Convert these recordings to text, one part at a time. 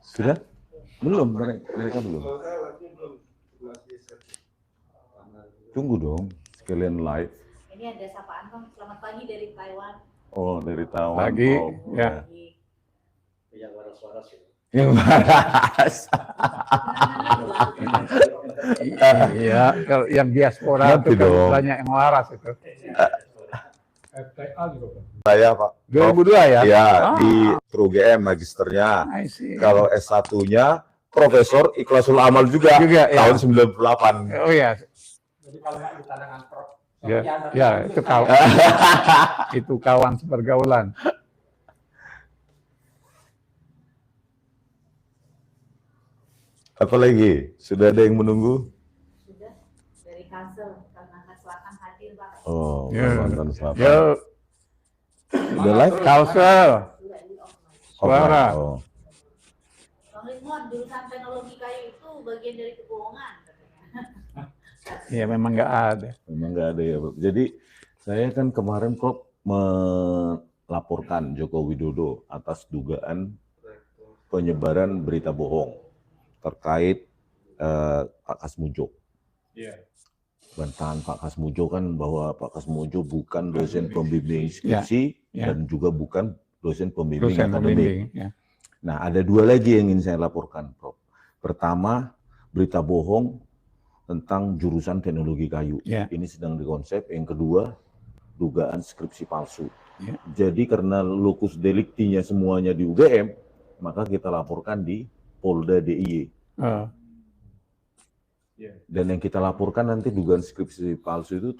Sudah? Belum, mereka belum. Tunggu dong, sekalian live. Ini ada sapaan Bang, selamat pagi dari Taiwan. Oh, dari Taiwan. Pagi, oh, ya. Yang waras-waras itu. Yang waras. Iya, kalau yang diaspora Nanti itu kan dong. banyak yang waras itu. Saya Pak. 2002 ya? Ya, Ah. di UGM magisternya. I see. Kalau S1-nya Profesor Ikhlasul Amal juga, Juga, ya. tahun 98. Oh iya, Jadi kalau nggak di tangan Prof. ya itu kawan, itu kawan sepergaulan. Apa lagi? Sudah ada yang menunggu? Sudah dari Kalsel, Kalimantan Selatan hadir Bang. Oh, Ya. Kalimantan Selatan. Yo, Udah live? Kalsel, Sudah di off. suara. Oh. Bang Ridwan, jurusan teknologi kayu itu bagian dari kebohongan katanya. Ya memang nggak ada. Memang nggak ada ya, Prof. Jadi saya kan kemarin Prof melaporkan Joko Widodo atas dugaan penyebaran berita bohong terkait Pak Kasmujo. Iya. Bantahan Pak Kasmujo kan bahwa Pak Kasmujo bukan dosen pembimbing skripsi Ya. dan juga bukan dosen pembimbing Dosen akademik. pembimbing. Ya. Nah, ada dua lagi yang ingin saya laporkan, Prof. Pertama, berita bohong tentang jurusan teknologi kayu. Ya. Ini sedang dikonsep. Yang kedua, dugaan skripsi palsu. Ya. Jadi karena lokus deliktinya semuanya di UGM, maka kita laporkan di Polda DIY. Oh, Dan yang kita laporkan nanti dugaan skripsi palsu itu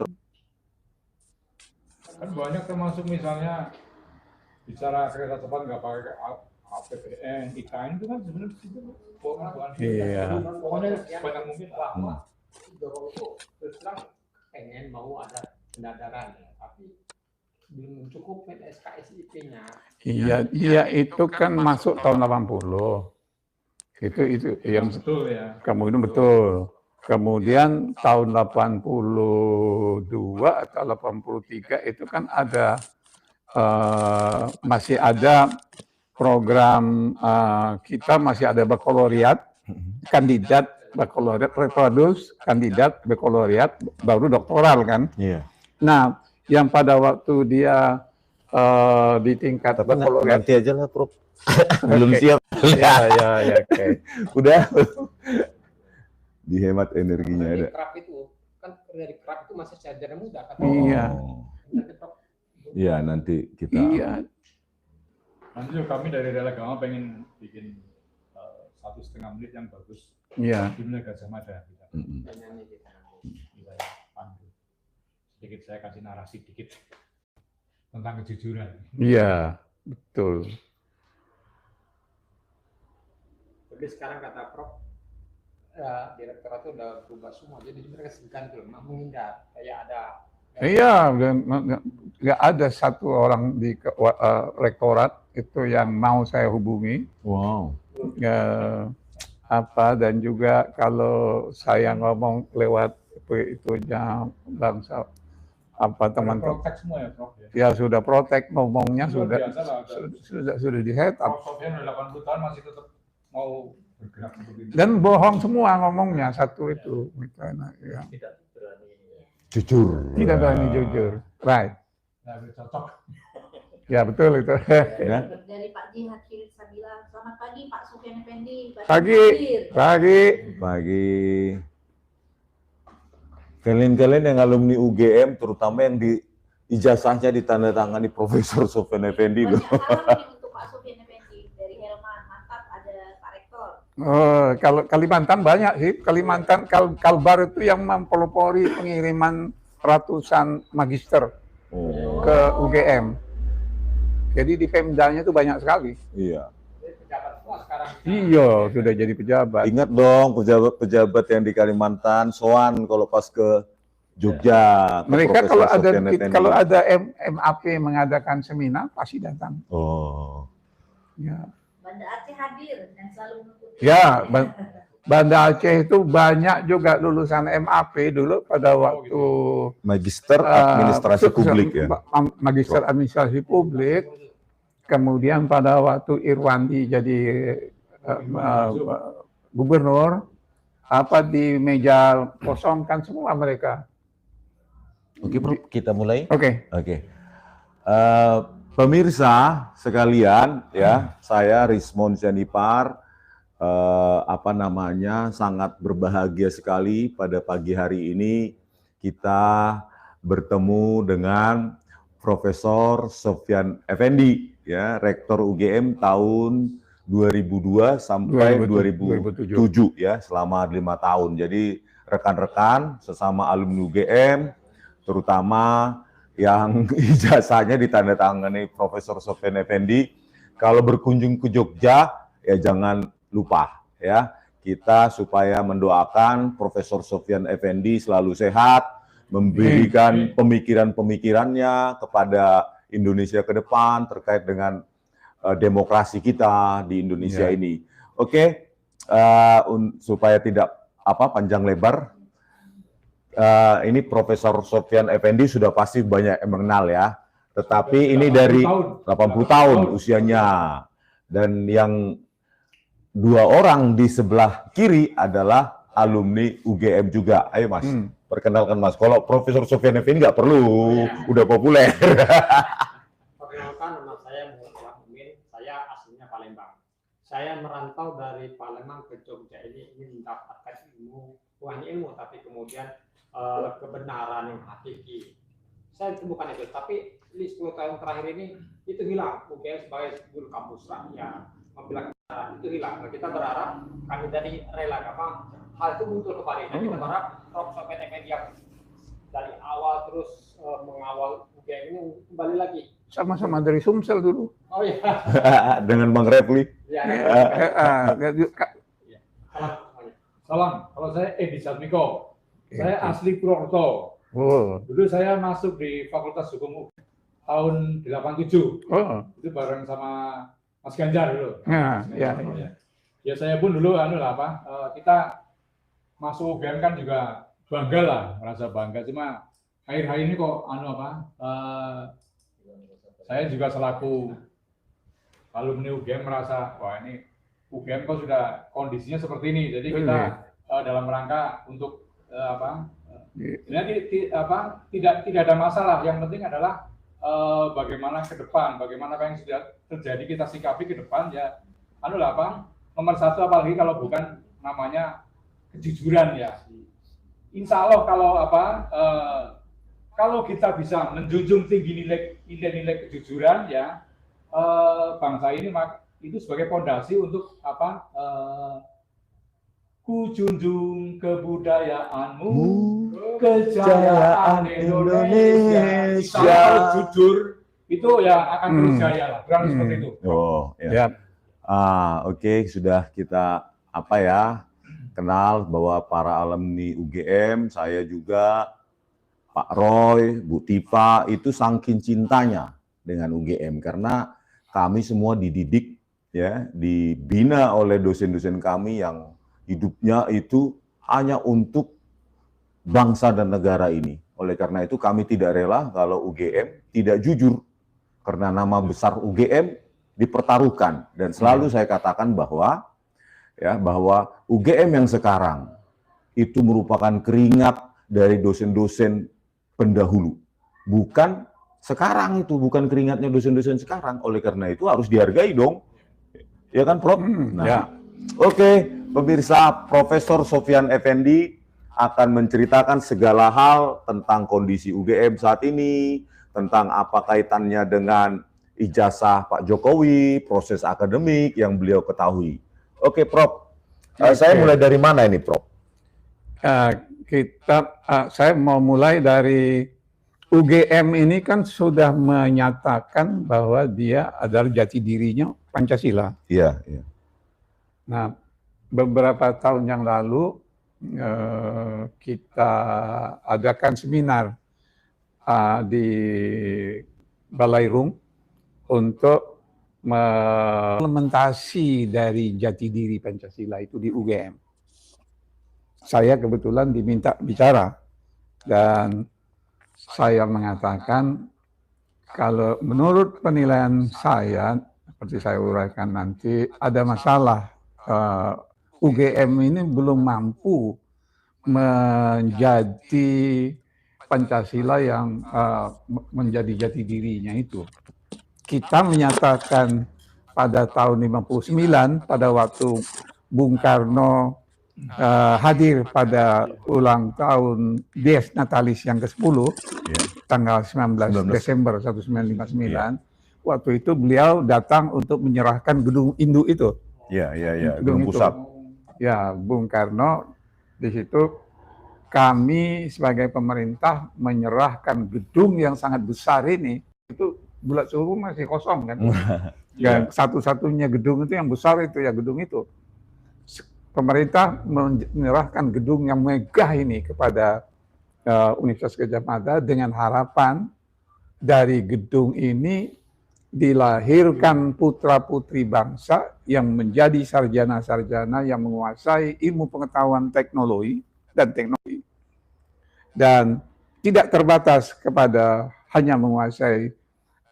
Kan banyak termasuk misalnya bicara kereta cepat nggak pakai APBN, IKN itu kan sebenarnya itu bohongan. Iya. Pokoknya sebanyak mungkin lah. Dorong itu terus terang pengen mau ada pendadaran, tapi belum cukup SKSIP-nya. iya itu kan masuk tahun 80. Itu yang Betul ya. kamu itu betul. Kemudian tahun 82 atau 83 itu kan ada masih ada program kita masih ada bakaloriat, kandidat bakaloriat, reproduce, kandidat bakaloriat, baru doktoral kan. Iya. Nah, yang pada waktu dia di tingkat Tapi bakaloriat, nanti aja lah, Prof. Belum Oke. siap. ya, oke. Udah. Dihemat energinya ada. Dari kerap itu kan dari kerap itu masih sarjana muda kan. Iya. Oh. Nanti Prof, Iya, nanti kita. Iya, Nanti juga kami dari Relagama pengen bikin 1,5 menit yang bagus iya. di Gajah Mada. Mm-mm. nyanyi kita. Bisa pandu. Sedikit saya kasih narasi dikit tentang kejujuran. Iya, betul. Tapi sekarang kata Prof, direktorat itu udah berubah semua. Jadi mereka segan tuh, menghindar. Kayak ada Iya, nggak ada satu orang di rektorat itu yang mau saya hubungi. Wow. Dan juga kalau saya ngomong lewat itunya bangsa teman-teman, Protek semua ya Prof. ya sudah protek ngomongnya Luar sudah biasa lah. sudah di head up Prof. Sofian udah 80 tahun masih tetap mau bergerak untuk ini. dan bohong semua ngomongnya satu itu misalnya, ya. tidak berani. Jujur. Tidak berani jujur, right? Nah, cocok. Ya betul itu. Ya. Dari Pak Jihad Kirit Sabila, selamat pagi Pak Sufyan Effendi. Pagi. Pagi. Pagi. Kalian-kalian yang alumni UGM, terutama yang di ijazahnya ditandatangani Profesor Sofyan Effendi loh. Banyak salam nih untuk Pak Sufyan Effendi dari Helman, mantap ada Pak Rektor. Oh, kalau Kalimantan banyak sih. Kalimantan Kalbar itu yang mempelopori pengiriman ratusan magister Oh, ke UGM. Jadi di Pemdanya itu banyak sekali. iya. Jadi pejabat semua sekarang. Iya, sudah jadi pejabat. Ingat dong pejabat-pejabat yang di Kalimantan, soan kalau pas ke Jogja. ke Mereka Profesor kalau ada Sofyan Effendi. kalau ada MAP mengadakan seminar pasti datang. Oh, Ya, Banda Aceh hadir dan selalu mengikuti. ya Banda Aceh itu banyak juga lulusan MAP dulu pada waktu Magister Administrasi Publik ya. Magister Administrasi Publik. Kemudian pada waktu Irwandi jadi gubernur, apa di meja kosong kan semua mereka. Oke, Prof, kita mulai. Oke. Oke. Pemirsa sekalian, ya, saya Rismond Janipar, sangat berbahagia sekali pada pagi hari ini kita bertemu dengan Profesor Sofyan Effendi, ya, Rektor UGM tahun 2002 sampai 2007, ya, selama 5 tahun. Jadi rekan-rekan sesama alumni UGM, terutama yang ijazahnya ditandatangani Profesor Sofyan Effendi, kalau berkunjung ke Jogja, ya jangan lupa, ya, kita supaya mendoakan Profesor Sofyan Effendi selalu sehat, memberikan pemikiran-pemikirannya kepada Indonesia ke depan terkait dengan demokrasi kita di Indonesia ini. Oke, supaya tidak panjang lebar, ini Profesor Sofyan Effendi sudah pasti banyak yang mengenal, ya. Tetapi ini dari 80 tahun usianya. Dan yang 2 orang di sebelah kiri adalah alumni UGM juga. Ayo Mas, perkenalkan Mas. Kalau Profesor Sofyan Effendi nggak perlu, udah populer. Perkenalkan, nama saya Muhammad Mumin. Saya aslinya Palembang. Saya merantau dari Palembang ke Jogja ini ingin mendapatkan ilmu, bukan ilmu, tapi kemudian kebenaran yang hakiki. Saya bukan itu, tapi di 10 tahun terakhir ini itu hilang. UGM sebagai guru kampus rakyat membela kebenaran itu hilang. Kita berharap kami dari rela hal itu muncul kembali. Dan kita berharap Prof. Sofyan Effendi yang dari awal terus mengawal UGM ini kembali lagi. Sama-sama dari Sumsel dulu. Oh iya. Dengan Bang Refli. Salam, kalau saya Edi Satmiko. Saya asli Purwokerto. Dulu saya masuk di Fakultas Hukum tahun 87. Itu bareng sama Mas Ganjar dulu. Ya saya pun dulu kita masuk UGM kan juga bangga lah, merasa bangga. Cuma akhir-akhir ini kok saya juga selaku alumni UGM merasa wah ini UGM kok sudah kondisinya seperti ini. Jadi kita dalam rangka untuk tidak ada masalah. Yang penting adalah bagaimana ke depan, bagaimana apa yang sudah terjadi kita sikapi ke depan, ya. Nomor satu apalagi kalau bukan namanya kejujuran, ya. Insya Allah kalau kita bisa menjunjung tinggi nilai kejujuran, ya, bangsa ini itu sebagai fondasi untuk ku junjung kebudayaanmu, kejayaan Indonesia. Kalau jujur itu ya akan terus jaya lah, kurang seperti itu. Oh, ya. Oke, sudah kita kenal bahwa para alumni UGM, saya juga, Pak Roy, Bu Tifa, itu saking cintanya dengan UGM karena kami semua dididik, ya, dibina oleh dosen-dosen kami yang hidupnya itu hanya untuk bangsa dan negara ini. Oleh karena itu kami tidak rela kalau UGM tidak jujur. Karena nama besar UGM dipertaruhkan. Dan selalu saya katakan bahwa UGM yang sekarang itu merupakan keringat dari dosen-dosen pendahulu. Bukan sekarang itu, bukan keringatnya dosen-dosen sekarang. Oleh karena itu harus dihargai dong. Ya kan, Prof? Oke. Pemirsa, Profesor Sofyan Effendi akan menceritakan segala hal tentang kondisi UGM saat ini, tentang apa kaitannya dengan ijazah Pak Jokowi, proses akademik yang beliau ketahui. Oke, Prof. Saya mulai dari mana ini, Prof? Saya mau mulai dari UGM ini kan sudah menyatakan bahwa dia adalah jati dirinya Pancasila. Iya. Nah, beberapa tahun yang lalu kita adakan seminar di Balairung untuk implementasi dari jati diri Pancasila itu di UGM. Saya kebetulan diminta bicara dan saya mengatakan kalau menurut penilaian saya, seperti saya uraikan nanti, ada masalah UGM ini belum mampu menjadi Pancasila yang menjadi jati dirinya itu. Kita menyatakan pada tahun 59 pada waktu Bung Karno hadir pada ulang tahun Dies Natalis yang ke-10 tanggal 19 Desember 1959. Waktu itu beliau datang untuk menyerahkan gedung induk itu. Gedung pusat. Ya, Bung Karno di situ kami sebagai pemerintah menyerahkan gedung yang sangat besar ini. Itu Bulat Suhu masih kosong kan. Dan satu-satunya gedung itu yang besar itu ya gedung itu. Pemerintah menyerahkan gedung yang megah ini kepada Universitas Gadjah Mada dengan harapan dari gedung ini dilahirkan putra-putri bangsa yang menjadi sarjana-sarjana yang menguasai ilmu pengetahuan teknologi dan tidak terbatas kepada hanya menguasai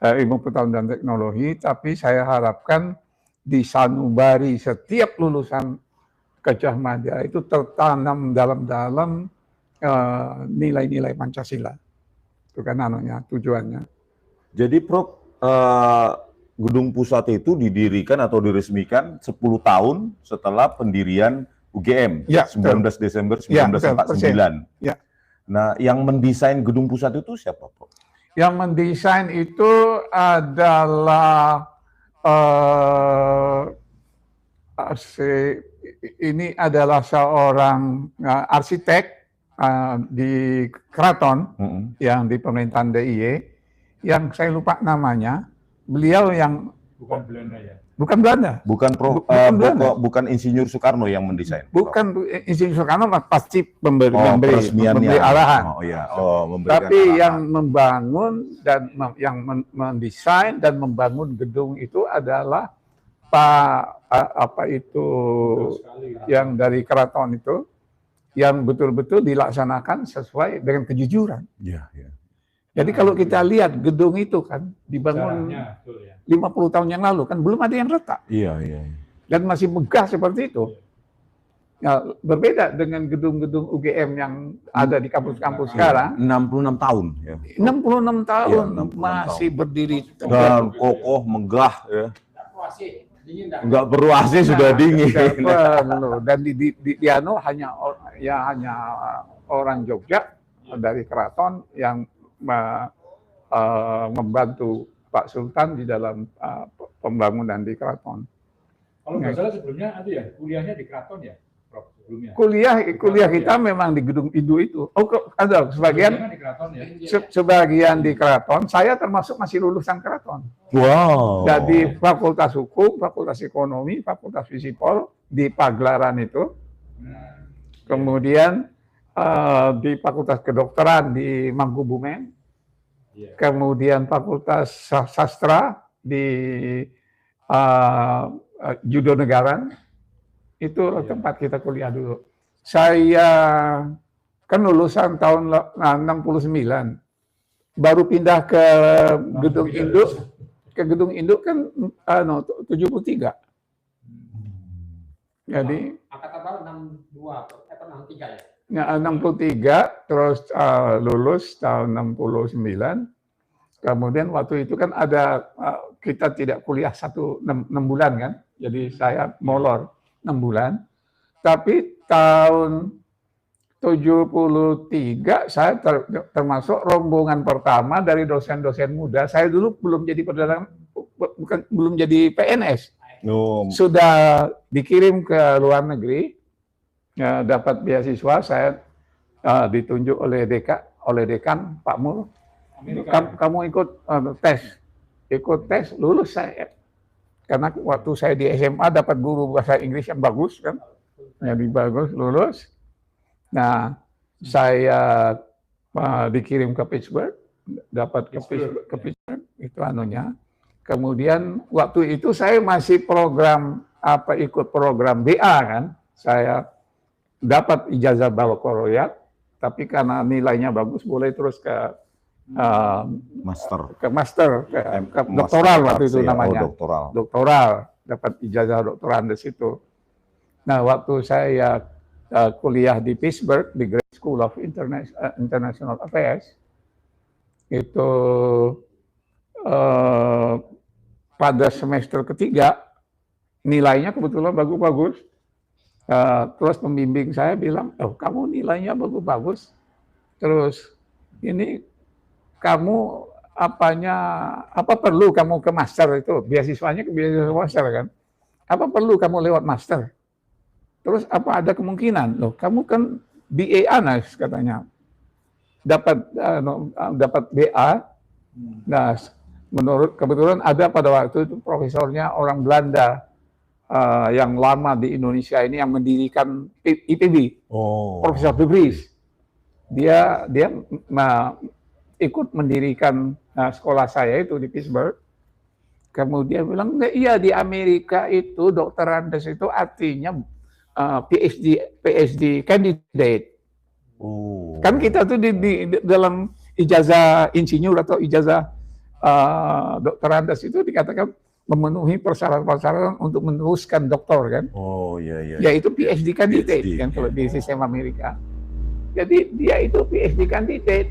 ilmu pengetahuan dan teknologi, tapi saya harapkan di sanubari setiap lulusan Gadjah Mada itu tertanam dalam nilai-nilai Pancasila. Itu kan tujuannya. Jadi Prof, gedung pusat itu didirikan atau diresmikan 10 tahun setelah pendirian UGM, 19 Desember 1949. Ya. Nah, yang mendesain gedung pusat itu siapa, Prof? Yang mendesain itu adalah ini adalah seorang arsitek di keraton yang di pemerintahan DIY yang saya lupa namanya. Beliau yang bukan Belanda ya. Bukan Belanda. Bukan Insinyur Soekarno yang mendesain. Bukan Insinyur Soekarno pasti memberi arahan. Tapi arahan. Yang membangun dan yang mendesain dan membangun gedung itu adalah yang dari keraton itu yang betul-betul dilaksanakan sesuai dengan kejujuran. Jadi kalau kita lihat gedung itu kan dibangun 50 tahun yang lalu kan belum ada yang retak. Dan masih megah seperti itu. Ya, berbeda dengan gedung-gedung UGM yang ada di kampus-kampus sekarang. 66 tahun. 66 tahun masih berdiri dan kokoh, megah ya. Enggak perlu AC sudah dingin. Dan di hanya orang Jogja dari keraton yang membantu Pak Sultan di dalam pembangunan di keraton. Kalau nggak salah sebelumnya ada ya kuliahnya di keraton ya, Prof, sebelumnya. Kuliah kita memang di gedung Indo itu. Oh, ada sebagian di keraton ya. Sebagian di keraton. Saya termasuk masih lulusan keraton. Wow. Jadi Fakultas Hukum, Fakultas Ekonomi, Fakultas Fisipol di Pagelaran itu. Kemudian di Fakultas Kedokteran di Mangkubumen, kemudian Fakultas Sastra di Judonegaran, itu tempat kita kuliah dulu. Saya kan lulusan tahun 69, baru pindah ke gedung induk. Ke gedung induk kan 73. Jadi angkatan baru 62 atau 63 ya? 63, terus lulus tahun 69. Kemudian waktu itu kan ada kita tidak kuliah 6 bulan kan, jadi saya molor 6 bulan. Tapi tahun 73 saya termasuk rombongan pertama dari dosen-dosen muda. Saya dulu belum jadi PNS. Sudah dikirim ke luar negeri, dapat beasiswa. Saya ditunjuk oleh dekan Pak Mul. Kamu ikut tes, lulus saya. Karena waktu saya di SMA dapat guru bahasa Inggris yang bagus kan, jadi bagus, lulus. Nah, saya dikirim ke Pittsburgh, dapat ke Pittsburgh itu anunya. Kemudian waktu itu saya masih ikut program BA kan, saya dapat ijazah bakalaureat, tapi karena nilainya bagus boleh terus ke doktoral waktu itu namanya. Doktoral, dapat ijazah doktoral di situ. Nah, waktu saya kuliah di Pittsburgh, di Graduate School of International Affairs, itu pada semester ketiga, nilainya kebetulan bagus-bagus. Terus pembimbing saya bilang, oh kamu nilainya bagus-bagus, terus ini kamu apa perlu kamu ke master itu, beasiswanya ke beasiswa master kan? Apa perlu kamu lewat master? Terus apa ada kemungkinan, loh kamu kan BA Anas katanya, dapat BA. Nah, menurut kebetulan ada pada waktu itu profesornya orang Belanda yang lama di Indonesia ini yang mendirikan IPB, Profesor De Vries. Dia ikut mendirikan sekolah saya itu di Pittsburgh. Kemudian bilang, iya di Amerika itu dokterandes itu artinya PhD candidate. Kan kita tuh di dalam ijazah insinyur atau ijazah dokterandes itu dikatakan memenuhi persyaratan-persyaratan untuk meneruskan doktor kan. Oh iya. Yaitu PhD candidate PhD, kan kalau di sistem Amerika. Jadi dia itu PhD candidate.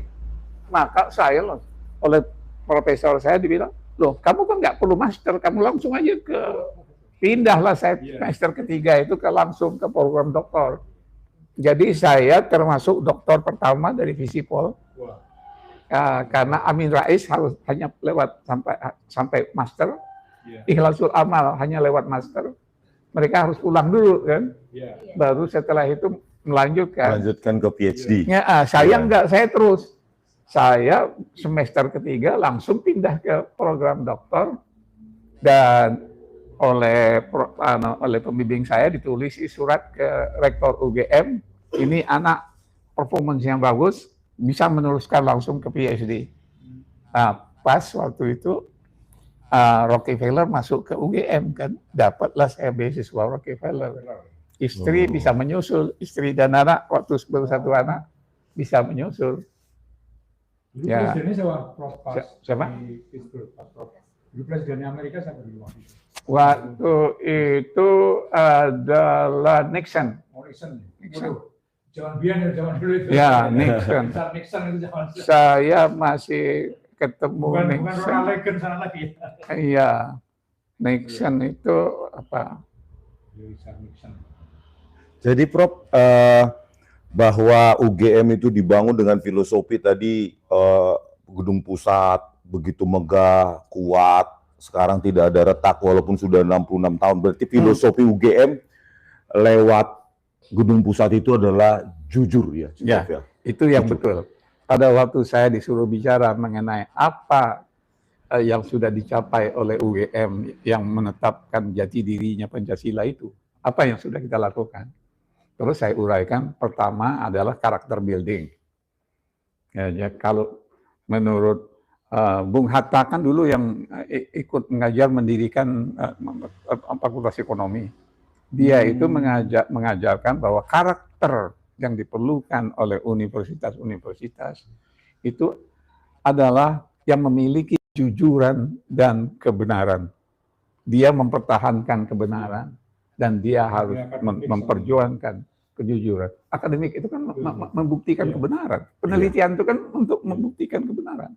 Maka saya loh, oleh profesor saya dibilang, loh kamu kan nggak perlu master, kamu langsung aja pindahlah saya semester ketiga itu langsung ke program doktor. Jadi saya termasuk doktor pertama dari Visipol. Karena Amin Rais harus hanya lewat sampai master, Ikhlasul Amal hanya lewat master. Mereka harus ulang dulu kan, baru setelah itu melanjutkan ke PhD. Ya, saya enggak, saya terus. Saya semester ketiga langsung pindah ke program doktor dan oleh pembimbing saya ditulis surat ke rektor UGM, ini anak performance yang bagus, bisa meneruskan langsung ke PhD. Nah, pas waktu itu Rockefeller masuk ke UGM kan, dapatlah saya beasiswa Rockefeller. Istri bisa menyusul, istri dan anak waktu baru satu anak bisa menyusul. Dulu presidennya siapa? Di Pittsburgh, dulu presidennya Amerika siapa dulu? Waktu itu adalah Nixon. Nixon. Zaman biar zaman dulu itu. Ya, Nixon. Nixon itu zaman. Saya masih ketemu Nixon. Bukan Ronald Reagan sana lagi. Iya, Nixon itu apa? Nixon. Jadi Prof, bahwa UGM itu dibangun dengan filosofi tadi gedung pusat begitu megah, kuat, sekarang tidak ada retak walaupun sudah 66 tahun. Berarti filosofi UGM lewat gedung pusat itu adalah jujur ya. Ya, itu yang betul. Pada waktu saya disuruh bicara mengenai apa yang sudah dicapai oleh UGM yang menetapkan jati dirinya Pancasila itu, apa yang sudah kita lakukan? Terus saya uraikan, pertama adalah karakter building. Ya, kalau menurut Bung Hatta kan dulu yang ikut mengajar mendirikan Fakultas Ekonomi. Dia itu mengajarkan bahwa karakter yang diperlukan oleh universitas-universitas itu adalah yang memiliki kejujuran dan kebenaran. Dia mempertahankan kebenaran dan dia harus memperjuangkan kejujuran. Akademik itu kan membuktikan kebenaran. Penelitian itu kan untuk membuktikan kebenaran.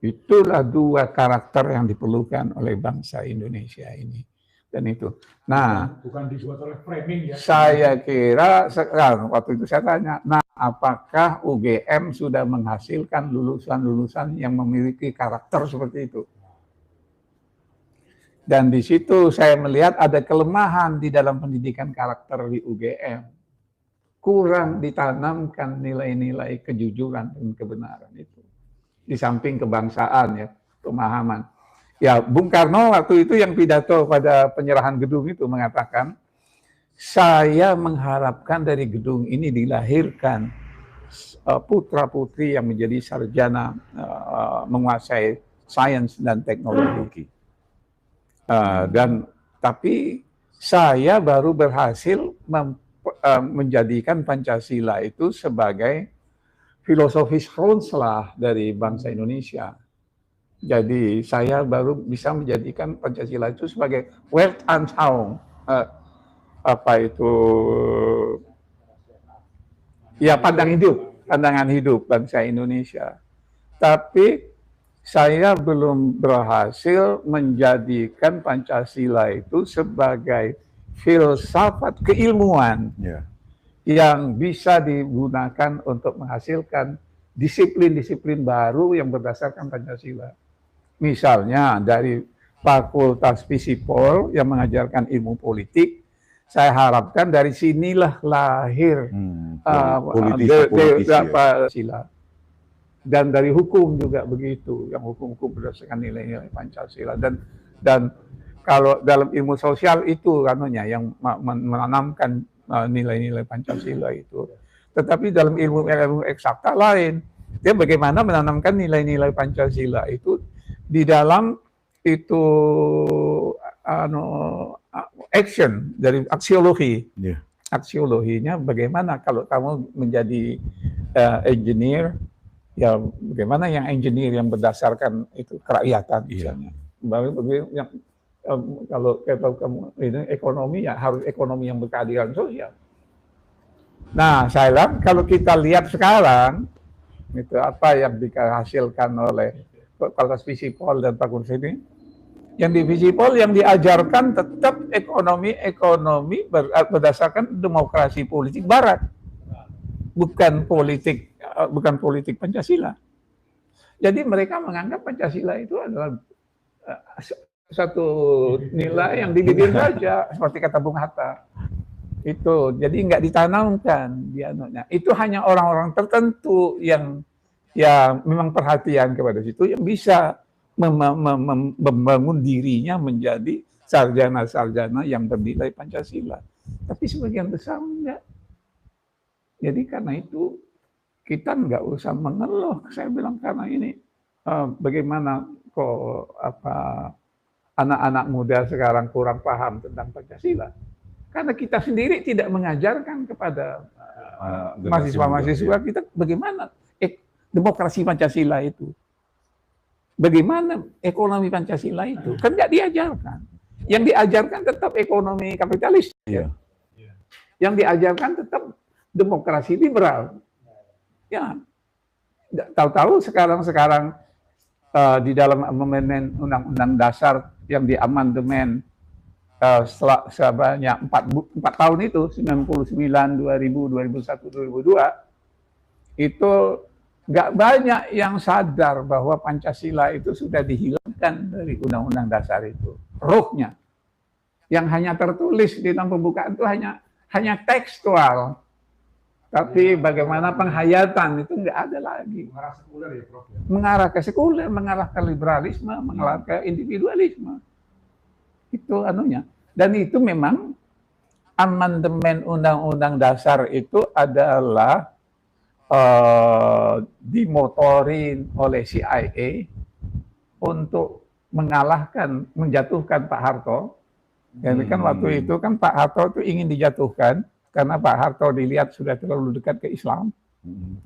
Itulah dua karakter yang diperlukan oleh bangsa Indonesia ini. Dan itu. Nah, bukan dibuat oleh framing ya. Saya kira sekarang waktu itu saya tanya, nah apakah UGM sudah menghasilkan lulusan-lulusan yang memiliki karakter seperti itu? Dan di situ saya melihat ada kelemahan di dalam pendidikan karakter di UGM. Kurang ditanamkan nilai-nilai kejujuran dan kebenaran itu. Di samping kebangsaan ya, pemahaman. Ya, Bung Karno waktu itu yang pidato pada penyerahan gedung itu mengatakan, saya mengharapkan dari gedung ini dilahirkan putra-putri yang menjadi sarjana menguasai sains dan teknologi. Tapi saya baru berhasil menjadikan Pancasila itu sebagai filosofis Ronslah dari bangsa Indonesia. Jadi saya baru bisa menjadikan Pancasila itu sebagai Weltanschauung, apa itu ya pandangan hidup bangsa Indonesia. Tapi saya belum berhasil menjadikan Pancasila itu sebagai filsafat keilmuan yang bisa digunakan untuk menghasilkan disiplin-disiplin baru yang berdasarkan Pancasila. Misalnya dari Fakultas Fisipol yang mengajarkan ilmu politik, saya harapkan dari sinilah lahir Pancasila. Dan dari hukum juga begitu, yang hukum-hukum berdasarkan nilai-nilai Pancasila. Dan kalau dalam ilmu sosial itu yang menanamkan nilai-nilai Pancasila itu. Tetapi dalam ilmu eksakta lain, dia bagaimana menanamkan nilai-nilai Pancasila itu di dalam itu action dari aksiologi. Aksiologinya bagaimana kalau kamu menjadi engineer, ya bagaimana yang engineer yang berdasarkan itu kerakyatan misalnya. Yang kalau kamu ini ekonomi ya harus ekonomi yang berkeadilan sosial. Nah, saya bilang kalau kita lihat sekarang itu apa yang dihasilkan oleh Fakultas Fisipol dan Fakultas ini, yang di Fisipol yang diajarkan tetap ekonomi berdasarkan demokrasi politik Barat, bukan politik Pancasila. Jadi mereka menganggap Pancasila itu adalah satu nilai yang dibikin saja, seperti kata Bung Hatta. Itu jadi nggak ditanamkan dia. Itu hanya orang-orang tertentu yang memang perhatian kepada situ yang bisa membangun dirinya menjadi sarjana-sarjana yang bernilai Pancasila. Tapi sebagian besar enggak. Jadi karena itu kita nggak usah mengeluh. Saya bilang karena ini bagaimana kok anak-anak muda sekarang kurang paham tentang Pancasila. Karena kita sendiri tidak mengajarkan kepada mahasiswa-mahasiswa kita bagaimana demokrasi Pancasila itu. Bagaimana ekonomi Pancasila itu. Kan nggak diajarkan. Yang diajarkan tetap ekonomi kapitalis. Yang diajarkan tetap demokrasi liberal. Ya, tahu-tahu sekarang di dalam amandemen Undang-Undang Dasar yang diamandemen sebanyak 4 tahun itu 99, 2000, 2001, 2002 itu nggak banyak yang sadar bahwa Pancasila itu sudah dihilangkan dari Undang-Undang Dasar itu. Ruhnya yang hanya tertulis di dalam pembukaan itu hanya tekstual. Tapi bagaimana penghayatan itu nggak ada lagi. Mengarah sekuler ya, Prof. Mengarah ke sekuler, mengarah ke liberalisme, mengarah ke individualisme. Itu anunya. Dan itu memang amandemen Undang-Undang Dasar itu adalah dimotorin oleh CIA untuk menjatuhkan Pak Harto. Jadi kan waktu itu kan Pak Harto itu ingin dijatuhkan karena Pak Harto dilihat sudah terlalu dekat ke Islam,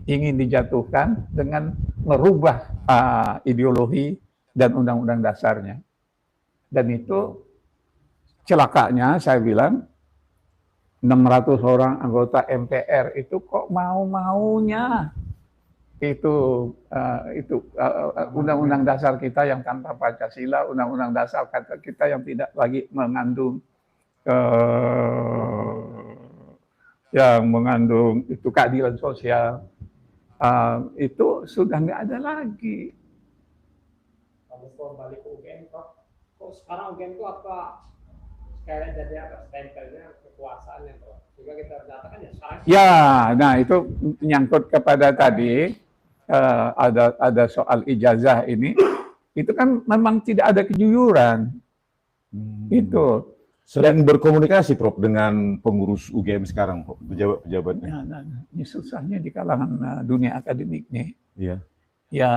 ingin dijatuhkan dengan merubah ideologi dan undang-undang dasarnya. Dan itu celakanya saya bilang 600 orang anggota MPR itu kok mau-maunya itu undang-undang dasar kita yang tanpa Pancasila, undang-undang dasar kita yang tidak lagi mengandung itu keadilan sosial, itu sudah nggak ada lagi. Kalau balik ke UGM, kok sekarang UGM itu apa? Sekalian jadi apa? Stempelnya kekuasaan ya, Prof. Juga kita nyatakan ya sekarang. Ya, nah itu menyangkut kepada tadi ada soal ijazah ini, itu kan memang tidak ada kejujuran. Itu. Sering berkomunikasi, Prof, dengan pengurus UGM sekarang, pejabat-pejabatnya. Ini susahnya di kalangan dunia akademiknya. Iya. Ya,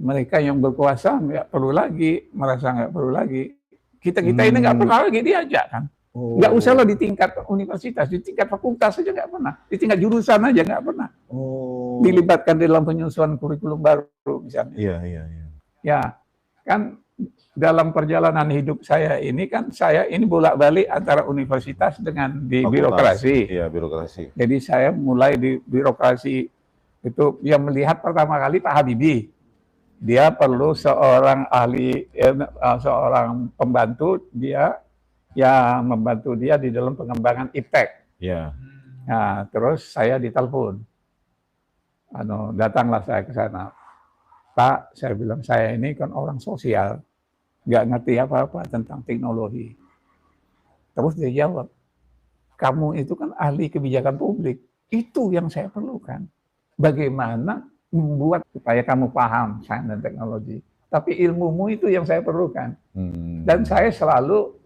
mereka yang berkuasa nggak perlu lagi, merasa nggak perlu lagi. Kita ini nggak pernah lagi diajak kan. Nggak usah lah di tingkat universitas, di tingkat fakultas saja nggak pernah. Di tingkat jurusan aja nggak pernah. Dilibatkan dalam penyusunan kurikulum baru misalnya. Iya. Ya, kan dalam perjalanan hidup saya ini kan saya ini bolak-balik antara universitas dengan di Fakultas. birokrasi. Iya, birokrasi. Jadi saya mulai di birokrasi itu yang melihat pertama kali Pak Habibie. Dia perlu seorang ahli, seorang pembantu dia yang membantu dia di dalam pengembangan iptek. Iya. Nah, terus saya ditelepon. Datanglah saya ke sana. Pak, saya bilang saya ini kan orang sosial, nggak ngerti apa-apa tentang teknologi. Terus dia jawab, kamu itu kan ahli kebijakan publik. Itu yang saya perlukan. Bagaimana membuat supaya kamu paham sains dan teknologi. Tapi ilmumu itu yang saya perlukan. Dan saya selalu,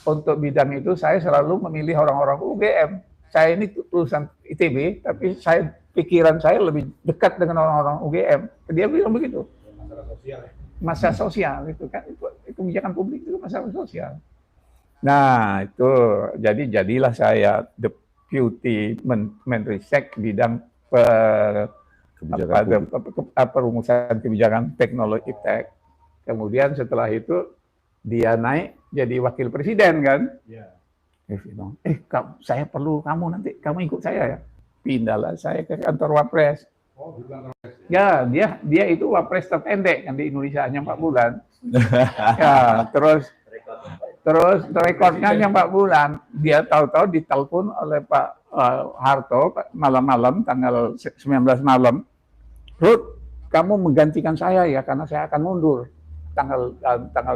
untuk bidang itu, saya selalu memilih orang-orang UGM. Saya ini lulusan ITB, tapi pikiran saya lebih dekat dengan orang-orang UGM. Dia bilang begitu. Masalah sosial. Masalah sosial itu kan, itu kebijakan publik itu masalah sosial. Nah, itu jadilah saya Deputy Menristek bidang perumusan kebijakan teknologi iptek. Kemudian setelah itu dia naik jadi wakil presiden kan. Iya. Saya perlu kamu nanti, kamu ikut saya ya. Pindahlah saya ke kantor Wapres. Oh, di kantor Wapres. Ya, dia itu Wapres terpendek kan di Indonesia hanya 4 bulan. Ya, terus rekornya hanya 4 bulan. Dia tahu-tahu ditelepon oleh Pak Harto malam-malam tanggal 19 malam. Ruth, kamu menggantikan saya ya karena saya akan mundur. Tanggal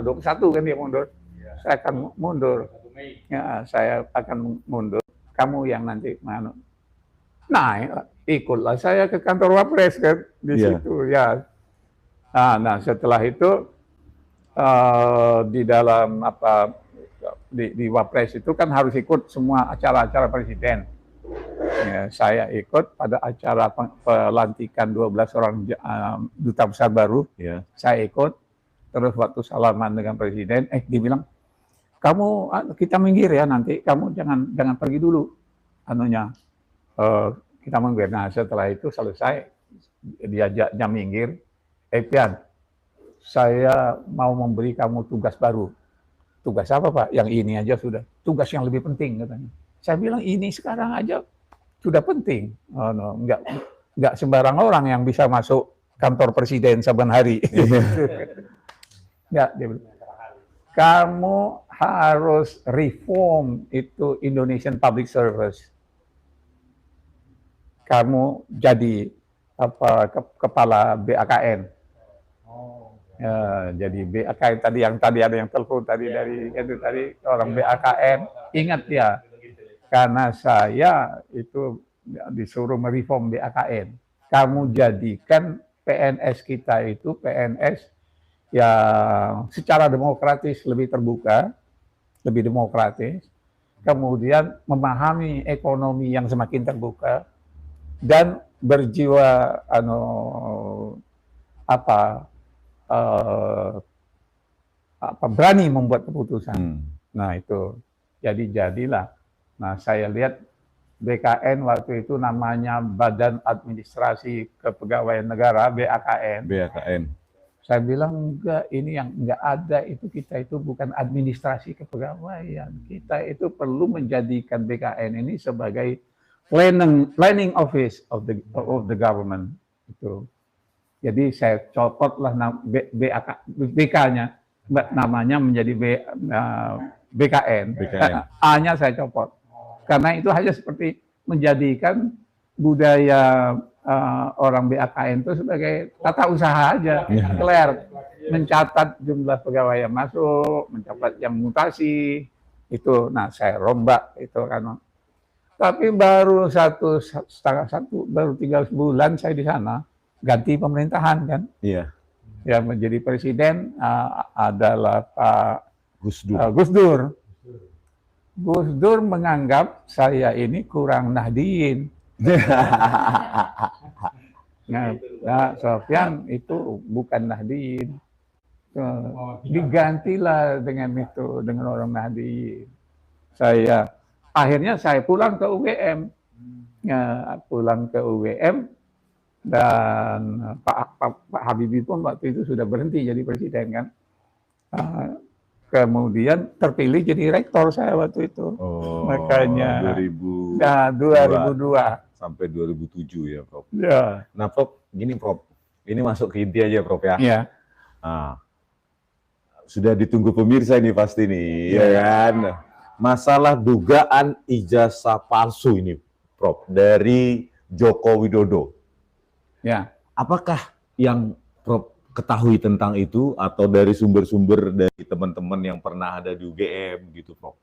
21 kan dia mundur. Ya. Saya akan mundur. 1 Mei. Ya, saya akan mundur. Kamu yang nanti mana? Nah, ikutlah saya ke kantor Wapres kan di situ ya. Nah, setelah itu di dalam di Wapres itu kan harus ikut semua acara-acara presiden. Ya, saya ikut pada acara pelantikan 12 orang duta besar baru. Ya. Saya ikut. Terus waktu salaman dengan presiden, dia bilang, kita minggir ya nanti, kamu jangan pergi dulu. Kita minggir. Nah, setelah itu selesai, diajaknya minggir. Pian, saya mau memberi kamu tugas baru. Tugas apa, Pak? Yang ini aja sudah. Tugas yang lebih penting, katanya. Saya bilang, ini sekarang aja sudah penting. Enggak sembarang orang yang bisa masuk kantor presiden saban hari. Ya, dia bilang, kamu harus reform itu Indonesian Public Service. Kamu jadi kepala BAKN. Ya, jadi BAKN tadi ada yang telepon tadi dari itu tadi orang BAKN. Ingat ya, karena saya itu disuruh mereform BAKN. Kamu jadikan PNS kita itu PNS yang secara demokratis lebih terbuka, lebih demokratis, kemudian memahami ekonomi yang semakin terbuka dan berjiwa berani membuat keputusan. Nah itu jadilah. Nah saya lihat BKN waktu itu namanya Badan Administrasi Kepegawaian Negara, BAKN. BAKN. Saya bilang enggak, ini yang enggak ada itu, kita itu bukan administrasi kepegawaian. Kita itu perlu menjadikan BKN ini sebagai planning office of the government itu. Jadi saya copotlah BK-nya, namanya menjadi BKN. A-nya saya copot. Karena itu hanya seperti menjadikan budaya orang BAKN itu sebagai tata usaha aja, clear, mencatat jumlah pegawai yang masuk, mencatat yang mutasi, itu. Nah, saya rombak itu kan. Tapi baru baru 3 bulan saya di sana, ganti pemerintahan kan. Iya. Yang menjadi presiden adalah Pak Gus Dur. Gus Dur menganggap saya ini kurang Nahdien. Nah, Sofyan itu bukan Nahdien. Digantilah dengan orang Nahdien. Akhirnya saya pulang ke UGM. Pulang ke UGM dan Pak Habibie pun waktu itu sudah berhenti jadi presiden kan. Kemudian terpilih jadi rektor saya waktu itu. Oh, Makanya 2000 nah, 2002 sampai 2007 ya, Prof. ya. Nah, Prof, gini Prof. Ini masuk ke inti aja, Prof ya. Ya. Nah, sudah ditunggu pemirsa ini pasti nih, ya kan? Masalah dugaan ijazah palsu ini, Prof, dari Joko Widodo. Ya. Apakah yang Prof ketahui tentang itu atau dari sumber-sumber dari teman-teman yang pernah ada di UGM gitu, Prof?